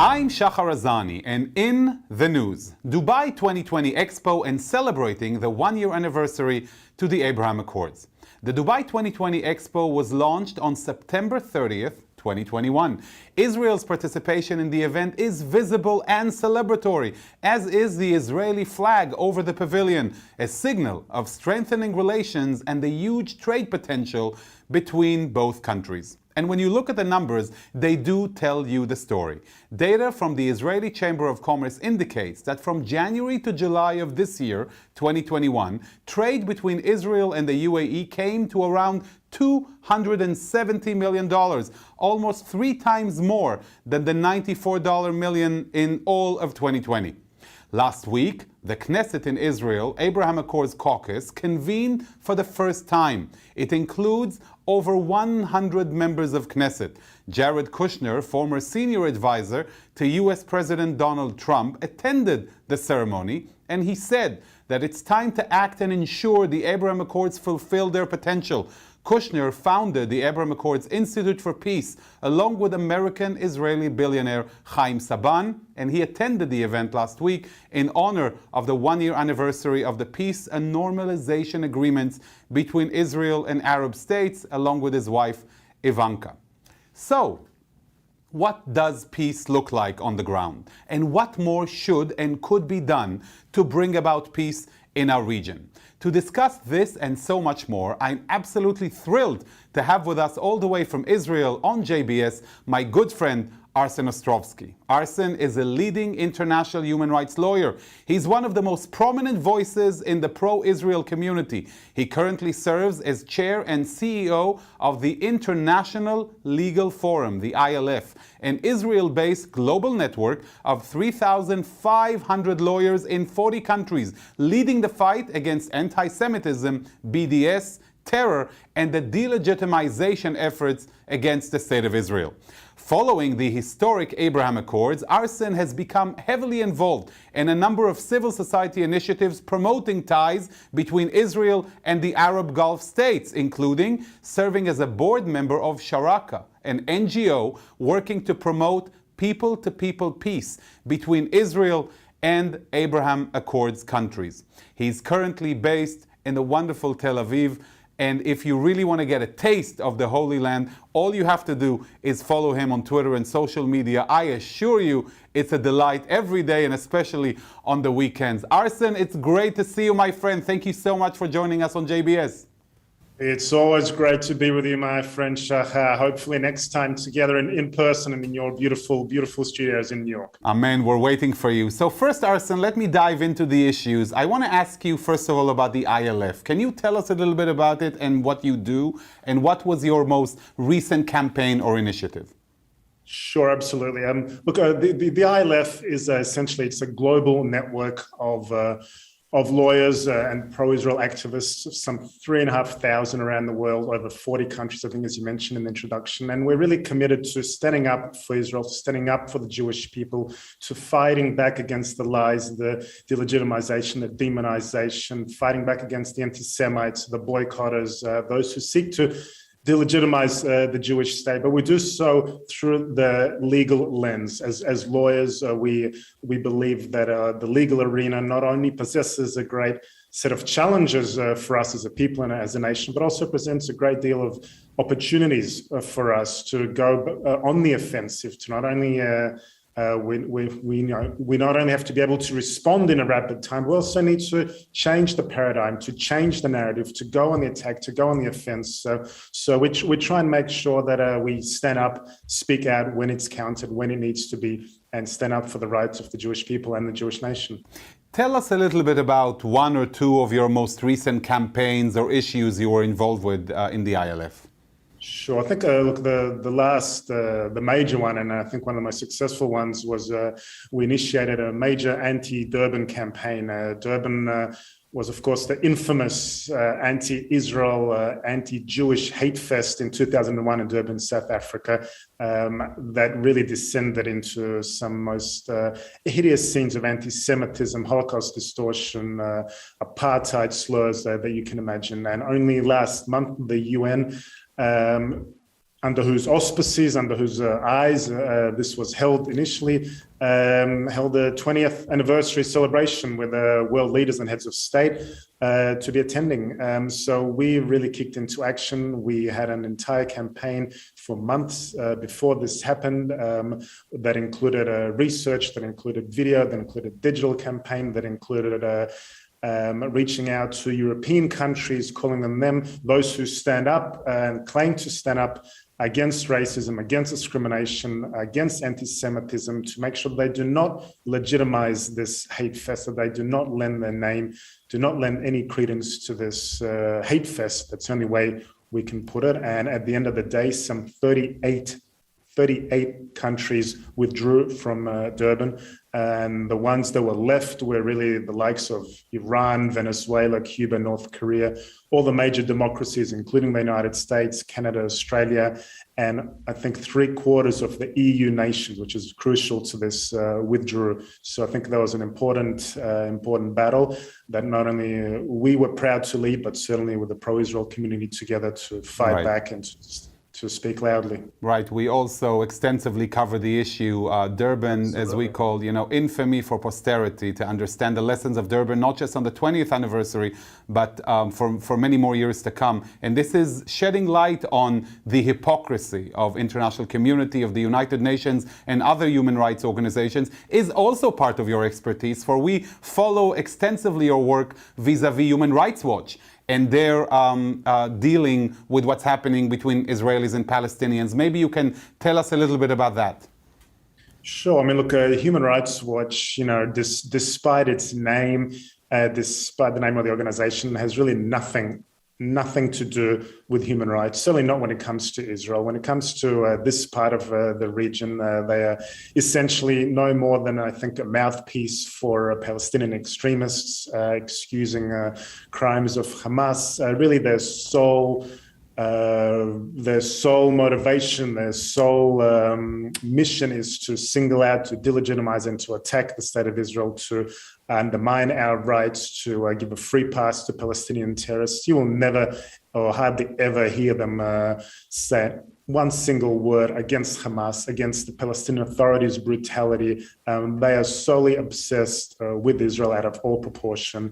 I'm Shachar Azani, and in the news, Dubai 2020 Expo and celebrating the one-year anniversary to the Abraham Accords. The Dubai 2020 Expo was launched on September 30th, 2021. Israel's participation in the event is visible and celebratory, as is the Israeli flag over the pavilion, a signal of strengthening relations and the huge trade potential between both countries. And when you look at the numbers, they do tell you the story. Data from the Israeli Chamber of Commerce indicates that from January to July of this year, 2021, trade between Israel and the UAE came to around $270 million, almost 3 times more than the $94 million in all of 2020. Last week, the Knesset in Israel, Abraham Accords Caucus, convened for the first time. It includes over 100 members of Knesset. Jared Kushner, former senior advisor to US President Donald Trump, attended the ceremony, and he said that it's time to act and ensure the Abraham Accords fulfill their potential. Kushner founded the Abraham Accords Institute for Peace, along with American-Israeli billionaire Chaim Saban, and he attended the event last week in honor of the one-year anniversary of the peace and normalization agreements between Israel and Arab states, along with his wife, Ivanka. So, what does peace look like on the ground? And what more should and could be done to bring about peace in our region? To discuss this and so much more, I'm absolutely thrilled to have with us all the way from Israel on JBS, my good friend, Arsen Ostrovsky. Arsen is a leading international human rights lawyer. He's one of the most prominent voices in the pro-Israel community. He currently serves as chair and CEO of the International Legal Forum, the ILF, an Israel-based global network of 3,500 lawyers in 40 countries, leading the fight against anti-Semitism, BDS, terror, and the delegitimization efforts against the State of Israel. Following the historic Abraham Accords, Arsen has become heavily involved in a number of civil society initiatives promoting ties between Israel and the Arab Gulf states, including serving as a board member of Shirakawa, an NGO working to promote people-to-people peace between Israel and Abraham Accords countries. He's currently based in the wonderful Tel Aviv. And if you really want to get a taste of the Holy Land, all you have to do is follow him on Twitter and social media. I assure you, it's a delight every day and especially on the weekends. Arsen, it's great to see you, my friend. Thank you so much for joining us on JBS. It's always great to be with you, my friend Shachar. Hopefully next time together in person and in your beautiful, beautiful studios in New York. Amen. We're waiting for you. So first, Arsen, let me dive into the issues. I want to ask you, first of all, about the ILF. Can you tell us a little bit about it and what you do? And what was your most recent campaign or initiative? Sure, absolutely. Look, the ILF is essentially, it's a global network of lawyers and pro-Israel activists, some 3,500 around the world, over 40 countries, I think, as you mentioned in the introduction. And we're really committed to standing up for Israel, standing up for the Jewish people, to fighting back against the lies, the delegitimization, the demonization, fighting back against the anti-Semites, the boycotters, those who seek to delegitimize the Jewish state, but we do so through the legal lens. As lawyers, we believe that the legal arena not only possesses a great set of challenges for us as a people and as a nation, but also presents a great deal of opportunities for us to go on the offensive, to not only we not only have to be able to respond in a rapid time, we also need to change the paradigm, to change the narrative, to go on the attack, to go on the offense. So we try and make sure that we stand up, speak out when it's counted, when it needs to be, and stand up for the rights of the Jewish people and the Jewish nation. Tell us a little bit about one or two of your most recent campaigns or issues you were involved with in the ILF. Sure. I think, look, the major one, and I think one of the most successful ones, was we initiated a major anti-Durban campaign. Durban was, of course, the infamous anti-Israel, anti-Jewish hate fest in 2001 in Durban, South Africa, that really descended into some most hideous scenes of anti-Semitism, Holocaust distortion, apartheid slurs that you can imagine. And only last month, the UN under whose auspices, under whose eyes this was held initially, held a 20th anniversary celebration with world leaders and heads of state to be attending. So we really kicked into action. We had an entire campaign for months before this happened that included research, that included video, that included digital campaign, that included reaching out to European countries, calling them those who stand up and claim to stand up against racism, against discrimination, against anti-Semitism, to make sure they do not legitimize this hate fest, that they do not lend their name, do not lend any credence to this hate fest. That's the only way we can put it. And at the end of the day, some 38 countries withdrew from Durban, and the ones that were left were really the likes of Iran, Venezuela, Cuba, North Korea, all the major democracies, including the United States, Canada, Australia, and I think 3/4 of the EU nations, which is crucial to this, withdrew. So I think that was an important battle that not only we were proud to lead, but certainly with the pro-Israel community together to fight back and to speak loudly. Right. We also extensively cover the issue, Durban, as we call, infamy for posterity, to understand the lessons of Durban, not just on the 20th anniversary, but for many more years to come. And this is shedding light on the hypocrisy of international community, of the United Nations and other human rights organizations, is also part of your expertise, for we follow extensively your work vis-a-vis Human Rights Watch and they're dealing with what's happening between Israelis and Palestinians. Maybe you can tell us a little bit about that. Sure. I mean, look, Human Rights Watch, despite its name, despite the name of the organization, has really nothing to do with human rights, certainly not when it comes to Israel. When it comes to this part of the region, they are essentially no more than, I think, a mouthpiece for Palestinian extremists, excusing crimes of Hamas. Really, their sole motivation, their sole mission is to single out, to delegitimize, and to attack the state of Israel, to undermine our rights, to give a free pass to Palestinian terrorists. You will never or hardly ever hear them say one single word against Hamas, against the Palestinian Authority's brutality. They are solely obsessed with Israel out of all proportion.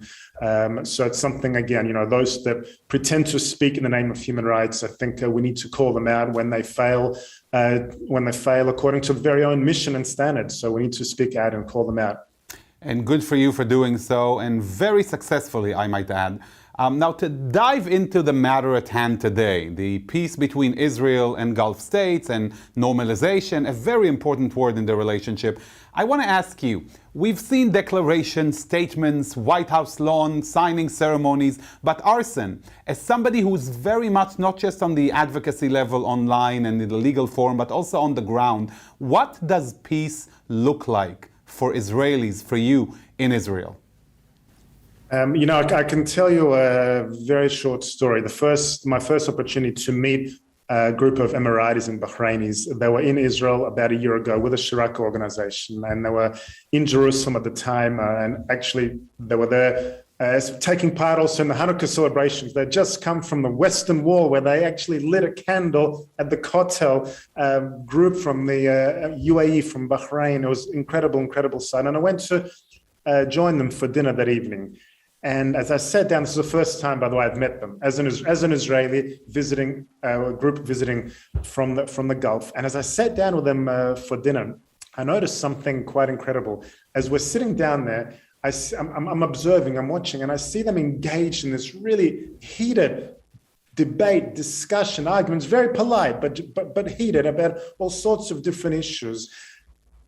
So it's something, again, those that pretend to speak in the name of human rights, I think we need to call them out when they fail according to their very own mission and standards. So we need to speak out and call them out. And good for you for doing so, and very successfully, I might add. Now, to dive into the matter at hand today, the peace between Israel and Gulf states and normalization, a very important word in the relationship, I want to ask you, we've seen declarations, statements, White House lawn, signing ceremonies, but Arsen, as somebody who's very much not just on the advocacy level online and in the legal forum, but also on the ground, what does peace look like for Israelis, for you in Israel? I can tell you a very short story. My first opportunity to meet a group of Emiratis and Bahrainis, they were in Israel about a year ago with the Shirakawa organization, and they were in Jerusalem at the time, and actually they were there taking part also in the Hanukkah celebrations. They'd just come from the Western Wall, where they actually lit a candle at the Kotel, group from the UAE, from Bahrain. It was incredible sight. And I went to join them for dinner that evening. And as I sat down, this is the first time, by the way, I've met them as an Israeli visiting, a group visiting from the Gulf. And as I sat down with them for dinner, I noticed something quite incredible. As we're sitting down there, I'm observing, I'm watching, and I see them engaged in this really heated debate, discussion, arguments, very polite, but heated about all sorts of different issues.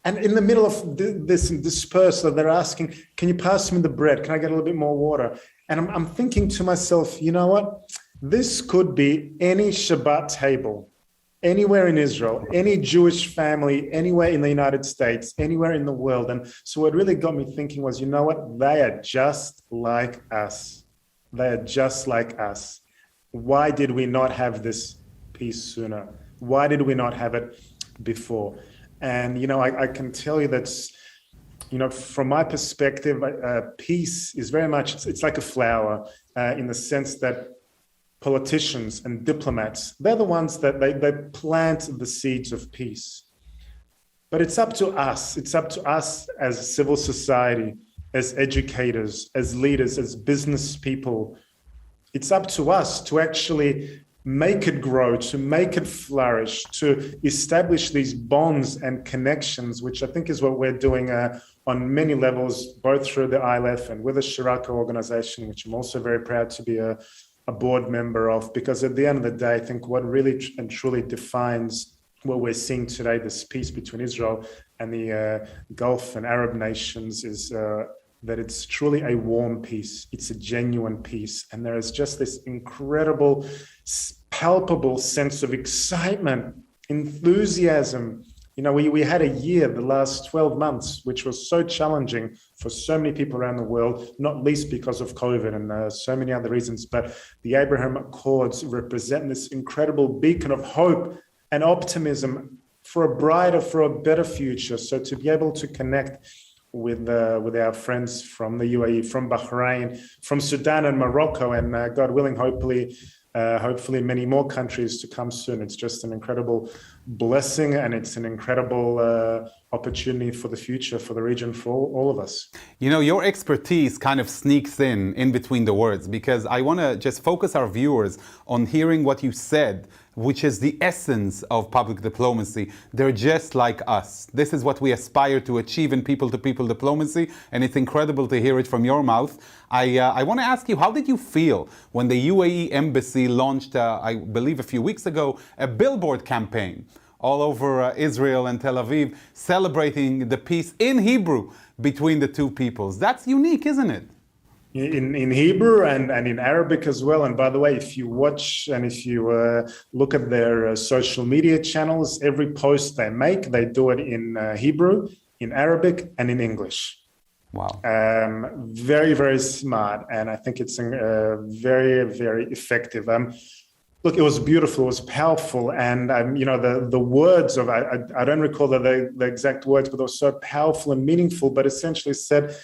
And in the middle of this dispersal, they're asking, can you pass me the bread? Can I get a little bit more water? And I'm thinking to myself, you know what? This could be any Shabbat table, anywhere in Israel, any Jewish family, anywhere in the United States, anywhere in the world. And so what really got me thinking was, you know what? They are just like us. They are just like us. Why did we not have this peace sooner? Why did we not have it before? And, I can tell you that, from my perspective, peace is very much, it's like a flower in the sense that politicians and diplomats, they're the ones that they plant the seeds of peace. But it's up to us. It's up to us as civil society, as educators, as leaders, as business people. It's up to us to actually make it grow, to make it flourish, to establish these bonds and connections, which I think is what we're doing on many levels, both through the ILF and with the Shirakawa organization, which I'm also very proud to be a board member of, because at the end of the day, I think what really and truly defines what we're seeing today, this peace between Israel and the Gulf and Arab nations, is that it's truly a warm peace. It's a genuine peace. And there is just this incredible, palpable sense of excitement, enthusiasm. You know, we had a year, the last 12 months, which was so challenging for so many people around the world, not least because of COVID and so many other reasons. But the Abraham Accords represent this incredible beacon of hope and optimism for a brighter, for a better future. So to be able to connect with our friends from the UAE, from Bahrain, from Sudan and Morocco, and God willing, hopefully many more countries to come soon. It's just an incredible blessing, and it's an incredible opportunity for the future, for the region, for all of us. You know, your expertise kind of sneaks in between the words, because I want to just focus our viewers on hearing what you said, which is the essence of public diplomacy. They're just like us. This is what we aspire to achieve in people-to-people diplomacy, and it's incredible to hear it from your mouth. I want to ask you, how did you feel when the UAE Embassy launched, I believe a few weeks ago, a billboard campaign all over Israel and Tel Aviv, celebrating the peace in Hebrew between the two peoples? That's unique, isn't it? In Hebrew and in Arabic as well. And by the way, if you watch and if you look at their social media channels, every post they make, they do it in Hebrew, in Arabic, and in English. Wow. Very, very smart. And I think it's very, very effective. Look, it was beautiful, it was powerful. And, you know, the words of, I don't recall the exact words, but they were so powerful and meaningful, but essentially said,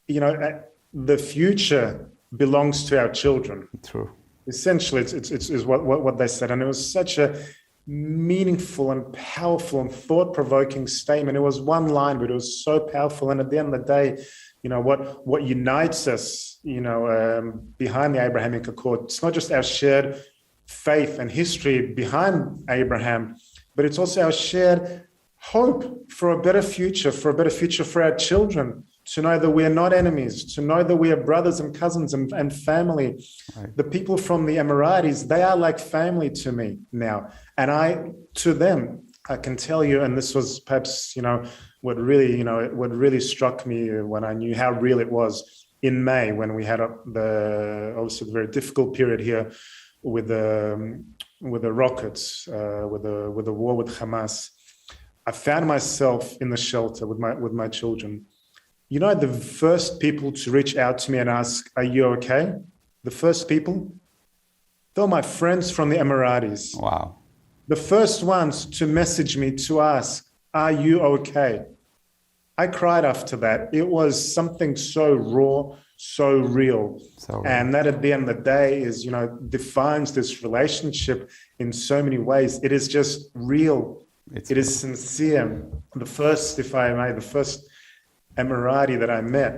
you know, the future belongs to our children. True. Essentially, it's what they said. And it was such a meaningful and powerful and thought-provoking statement. It was one line, but it was so powerful. And at the end of the day, you know, what unites us, you know, behind the Abrahamic Accord, it's not just our shared faith and history behind Abraham, but it's also our shared hope for a better future for our children, to know that we are not enemies, to know that we are brothers and cousins and family. Right. The people from the Emiratis, they are like family to me now. And to them, I can tell you, and this was perhaps, you know, what really struck me when I knew how real it was in May, when we had obviously the very difficult period here with the rockets, with the war with Hamas. I found myself in the shelter with my children. You know, the first people to reach out to me and ask, "Are you okay?" The first people, they were my friends from the Emiratis. Wow. The first ones to message me to ask, "Are you okay?" I cried after that. It was something so raw, so real. And that at the end of the day is, you know, defines this relationship in so many ways. It is just real. It is sincere. The first Emirati that I met,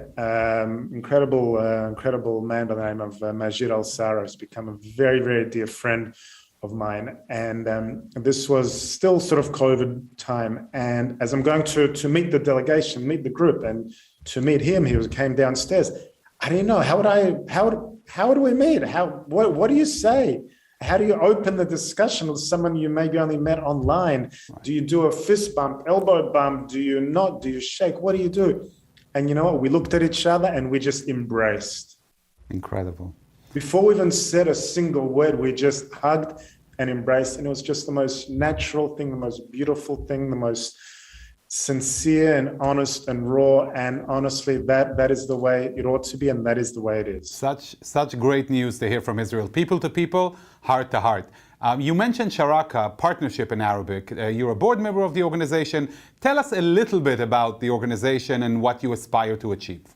incredible man by the name of Majid Al-Sara, has become a very, very dear friend of mine. And this was still sort of COVID time. And as I'm going to meet the delegation, meet the group, and to meet him, he came downstairs. I didn't know, how do we meet? What do you say? How do you open the discussion with someone you maybe only met online? Right. Do you do a fist bump, elbow bump? Do you not? Do you shake? What do you do? And you know what? We looked at each other and we just embraced. Incredible. Before we even said a single word, we just hugged and embraced. And it was just the most natural thing, the most beautiful thing, the most sincere and honest and raw. And honestly, that is the way it ought to be, and that is the way it is. Such great news to hear from Israel. People to people, heart to heart. You mentioned Shirakawa, partnership in Arabic. You're a board member of the organization. Tell us a little bit about the organization and what you aspire to achieve.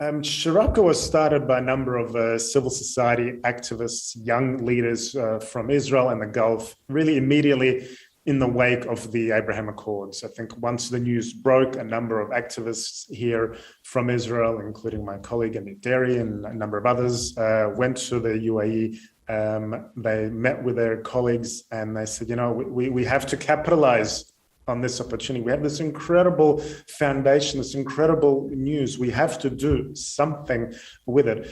Shirakawa was started by a number of civil society activists, young leaders from Israel and the Gulf, really immediately in the wake of the Abraham Accords. I think once the news broke, a number of activists here from Israel, including my colleague Amit Deri and a number of others, went to the UAE. They met with their colleagues and they said, we have to capitalize on this opportunity. We have this incredible foundation, this incredible news. We have to do something with it.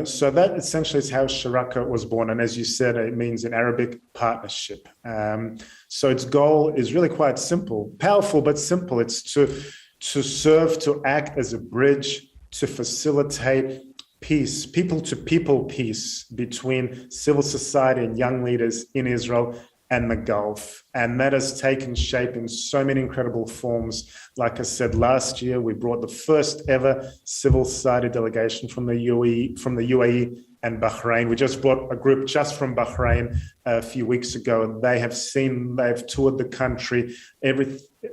So that essentially is how Shirakawa was born. And as you said, it means in Arabic, partnership. So its goal is really quite simple, powerful, but simple. It's to serve, to act as a bridge, to facilitate peace, people-to-people peace between civil society and young leaders in Israel and the Gulf. And that has taken shape in so many incredible forms. Like I said, last year, we brought the first ever civil society delegation from the UAE and Bahrain. We just brought a group just from Bahrain a few weeks ago. They've toured the country,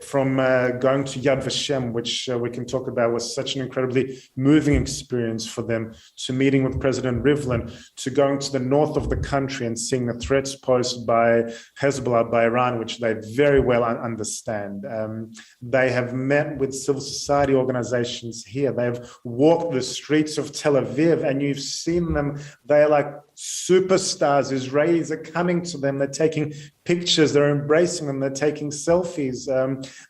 from going to Yad Vashem, which we can talk about, was such an incredibly moving experience for them, to meeting with President Rivlin, to going to the north of the country and seeing the threats posed by Hezbollah, by Iran, which they very well understand. They have met with civil society organizations here. They've walked the streets of Tel Aviv, and you've seen them. They're like superstars. Israelis are coming to them. They're taking pictures. They're embracing them. They're taking selfies.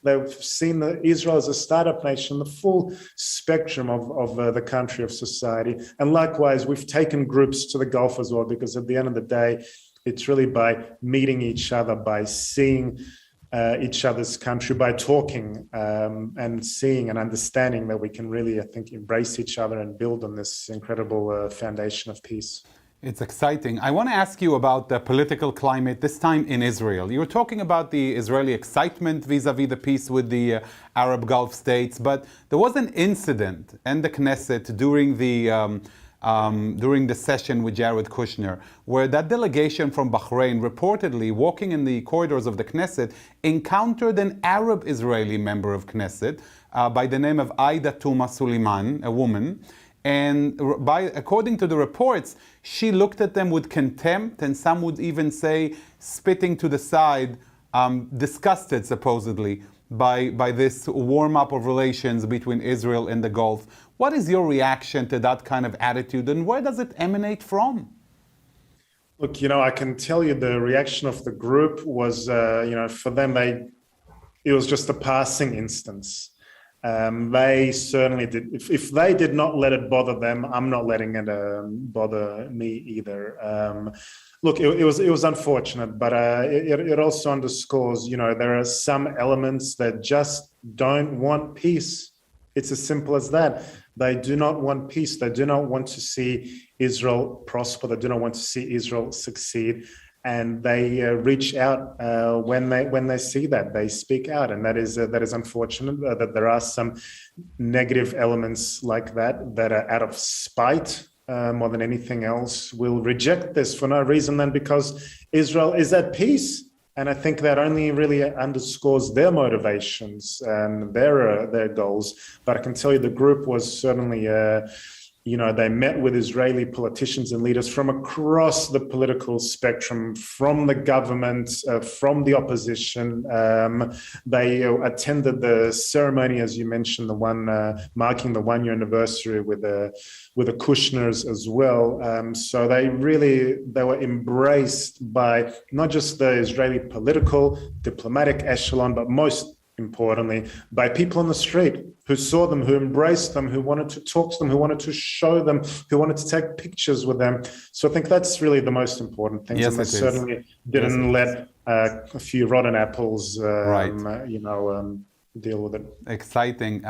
They've seen Israel as a startup nation, the full spectrum of the country, of society. And likewise, we've taken groups to the Gulf as well, because at the end of the day, it's really by meeting each other, by seeing each other's country, by talking and seeing and understanding, that we can really, I think, embrace each other and build on this incredible foundation of peace. It's exciting. I want to ask you about the political climate, this time in Israel. You were talking about the Israeli excitement vis-a-vis the peace with the Arab Gulf states, but there was an incident in the Knesset during the session with Jared Kushner, where that delegation from Bahrain, reportedly walking in the corridors of the Knesset, encountered an Arab-Israeli member of Knesset by the name of Aida Tuma Suleiman, a woman. And according to the reports, she looked at them with contempt, and some would even say spitting to the side, disgusted supposedly by this warm-up of relations between Israel and the Gulf. What is your reaction to that kind of attitude, and where does it emanate from? Look, I can tell you the reaction of the group was, for them, it was just a passing instance. They certainly did. If they did not let it bother them, I'm not letting it bother me either. Look, it was unfortunate, but it also underscores, there are some elements that just don't want peace. It's as simple as that. They do not want peace. They do not want to see Israel prosper. They do not want to see Israel succeed. And they reach out when they see that. They speak out, and that is unfortunate that there are some negative elements like that are out of spite more than anything else, will reject this for no reason than because Israel is at peace. And I think that only really underscores their motivations and their goals. But I can tell you the group was certainly they met with Israeli politicians and leaders from across the political spectrum, from the government, from the opposition. They attended the ceremony, as you mentioned, the one marking the one-year anniversary with the Kushners as well. So they were embraced by not just the Israeli political, diplomatic echelon, but most importantly, by people on the street who saw them, who embraced them, who wanted to talk to them, who wanted to show them, who wanted to take pictures with them. So I think that's really the most important thing. Yes, and they certainly didn't let a few rotten apples, deal with it. Exciting.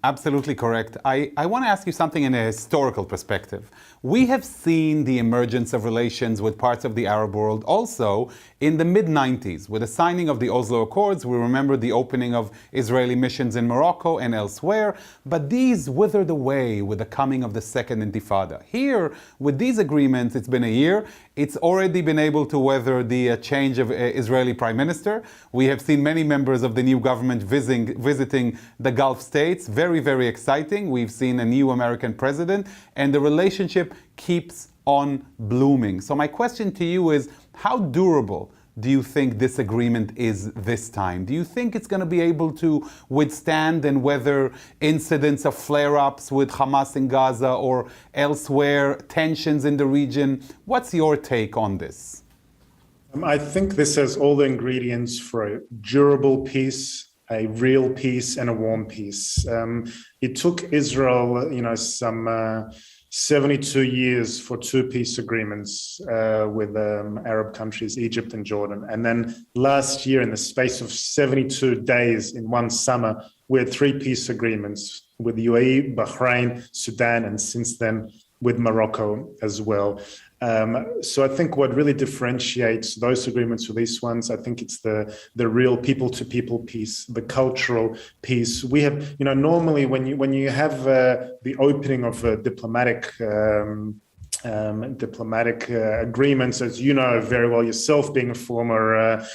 Absolutely correct. I want to ask you something in a historical perspective. We have seen the emergence of relations with parts of the Arab world also in the mid-90s. With the signing of the Oslo Accords, we remember the opening of Israeli missions in Morocco and elsewhere, but these withered away with the coming of the Second Intifada. Here, with these agreements, it's been a year. It's already been able to weather the change of Israeli Prime Minister. We have seen many members of the new government visiting visiting the Gulf states. Very, very exciting. We've seen a new American president, and the relationship keeps on blooming. So my question to you is, how durable do you think this agreement is this time? Do you think it's going to be able to withstand and weather incidents of flare-ups with Hamas in Gaza or elsewhere, tensions in the region? What's your take on this? I think this has all the ingredients for a durable peace, a real peace, and a warm peace. It took Israel, some 72 years for two peace agreements with Arab countries, Egypt and Jordan. And then last year, in the space of 72 days in one summer, we had three peace agreements with the UAE, Bahrain, Sudan, and since then with Morocco as well. So I think what really differentiates those agreements with these ones, I think it's the real people-to-people peace, the cultural peace. We have, normally when you have the opening of diplomatic agreements, as you know very well yourself, being a former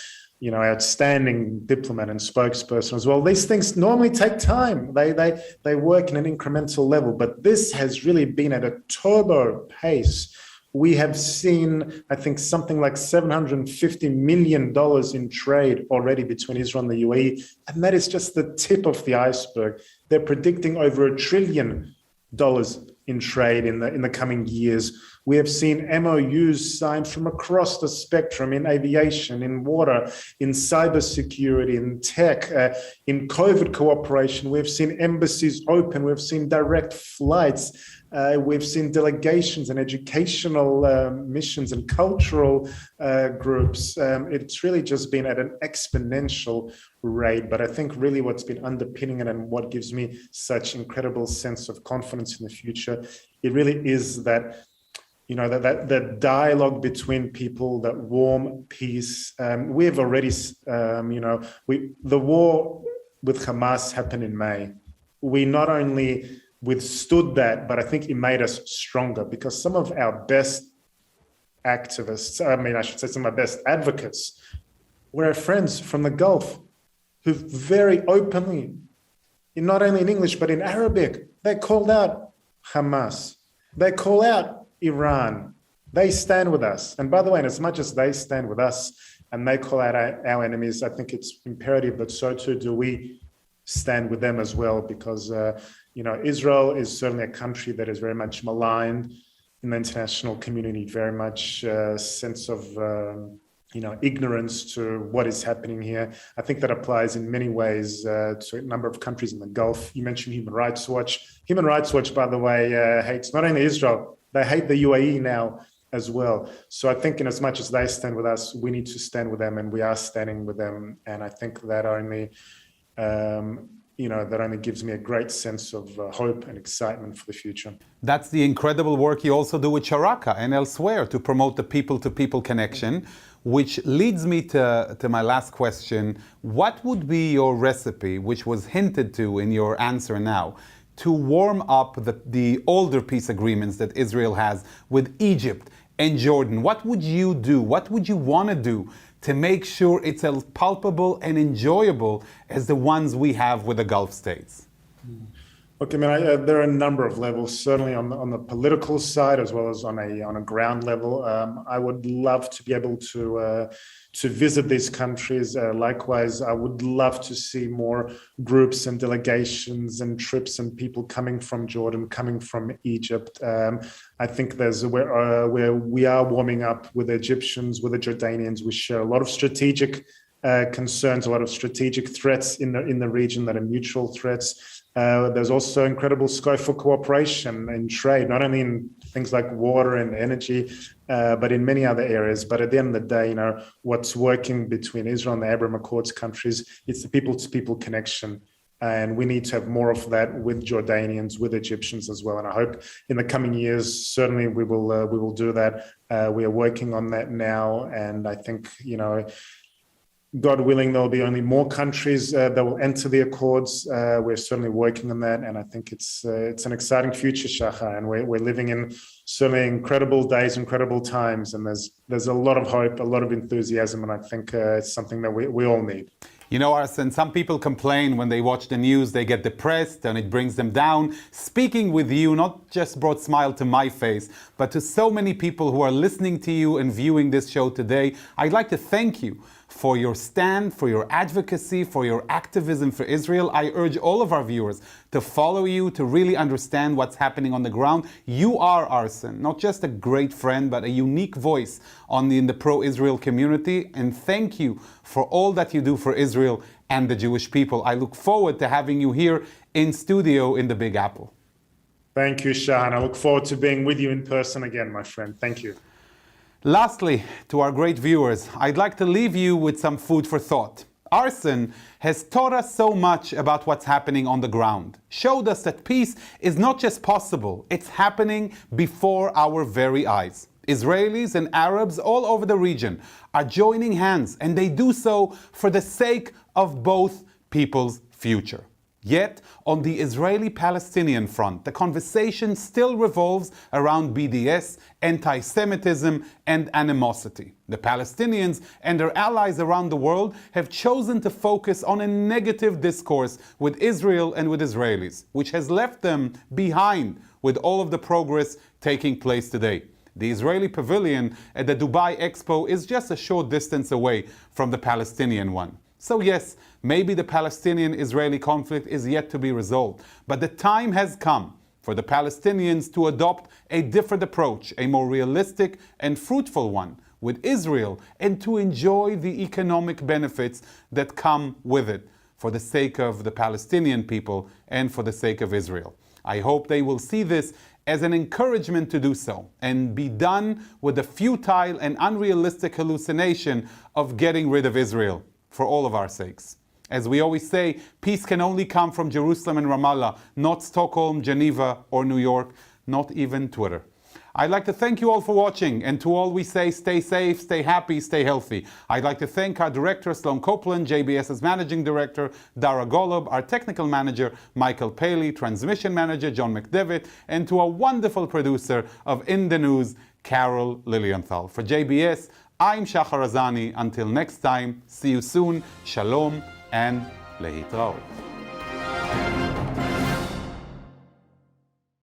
outstanding diplomat and spokesperson as well. These things normally take time. They work in an incremental level, but this has really been at a turbo pace. We have seen, I think, something like $750 million in trade already between Israel and the UAE, and that is just the tip of the iceberg. They're predicting over $1 trillion in trade in the coming years. We have seen MOUs signed from across the spectrum in aviation, in water, in cybersecurity, in tech, in COVID cooperation. We've seen embassies open. We've seen direct flights. We've seen delegations and educational missions and cultural groups. It's really just been at an exponential rate. But I think really what's been underpinning it and what gives me such incredible sense of confidence in the future, it really is that that dialogue between people, that warm peace. We have already, the war with Hamas happened in May. We not only withstood that, but I think it made us stronger because some of our best activists, I should say some of our best advocates, were our friends from the Gulf who very openly, not only in English, but in Arabic, they called out Hamas. They call out Iran. They stand with us. And by the way, in as much as they stand with us and they call out our enemies, I think it's imperative that so too do we stand with them as well, because Israel is certainly a country that is very much maligned in the international community, very much sense of ignorance to what is happening here. I think that applies in many ways to a number of countries in the Gulf. You mentioned Human Rights Watch. Human Rights Watch, by the way, hates not only Israel, they hate the UAE now as well. So I think in as much as they stand with us, we need to stand with them, and we are standing with them. And I think that only gives me a great sense of hope and excitement for the future. That's the incredible work you also do with Shirakawa and elsewhere to promote the people-to-people connection, which leads me to my last question. What would be your recipe, which was hinted to in your answer now, to warm up the older peace agreements that Israel has with Egypt and Jordan? What would you do? What would you want to do to make sure it's as palpable and enjoyable as the ones we have with the Gulf states? Okay, there are a number of levels, certainly on the political side as well as on a ground level. I would love to be able to visit these countries. Likewise, I would love to see more groups and delegations and trips and people coming from Jordan, coming from Egypt. I think there's where we are warming up with the Egyptians, with the Jordanians. We share a lot of strategic concerns, a lot of strategic threats in the region that are mutual threats. There's also incredible scope for cooperation in trade, not only in things like water and energy, but in many other areas. But at the end of the day, what's working between Israel and the Abraham Accords countries, it's the people-to-people connection. And we need to have more of that with Jordanians, with Egyptians as well. And I hope in the coming years, certainly we will do that. We are working on that now. And I think, God willing, there'll be only more countries that will enter the Accords. We're certainly working on that, and I think it's an exciting future, Shachar, and we're living in certainly incredible days, incredible times, and there's a lot of hope, a lot of enthusiasm, and I think it's something that we all need. You know, Arsen, some people complain when they watch the news, they get depressed and it brings them down. Speaking with you not just brought smile to my face, but to so many people who are listening to you and viewing this show today. I'd like to thank you for your stand, for your advocacy, for your activism for Israel. I urge all of our viewers to follow you, to really understand what's happening on the ground. You are, Arsen, not just a great friend, but a unique voice in the pro-Israel community. And thank you for all that you do for Israel and the Jewish people. I look forward to having you here in studio in the Big Apple. Thank you, Shah, and I look forward to being with you in person again, my friend. Thank you. Lastly, to our great viewers, I'd like to leave you with some food for thought. Arsen has taught us so much about what's happening on the ground, showed us that peace is not just possible, it's happening before our very eyes. Israelis and Arabs all over the region are joining hands, and they do so for the sake of both people's future. Yet, on the Israeli-Palestinian front, the conversation still revolves around BDS, anti-Semitism, and animosity. The Palestinians and their allies around the world have chosen to focus on a negative discourse with Israel and with Israelis, which has left them behind with all of the progress taking place today. The Israeli pavilion at the Dubai Expo is just a short distance away from the Palestinian one. So yes, maybe the Palestinian-Israeli conflict is yet to be resolved, but the time has come for the Palestinians to adopt a different approach, a more realistic and fruitful one with Israel, and to enjoy the economic benefits that come with it for the sake of the Palestinian people and for the sake of Israel. I hope they will see this as an encouragement to do so and be done with the futile and unrealistic hallucination of getting rid of Israel, for all of our sakes. As we always say, peace can only come from Jerusalem and Ramallah, not Stockholm, Geneva, or New York, not even Twitter. I'd like to thank you all for watching, and to all we say, stay safe, stay happy, stay healthy. I'd like to thank our director, Sloan Copeland, JBS's managing director, Dara Golob, our technical manager, Michael Paley, transmission manager, John McDevitt, and to our wonderful producer of In the News, Carol Lilienthal. For JBS, I'm Shachar Azani. Until next time, see you soon. Shalom and lehitraot.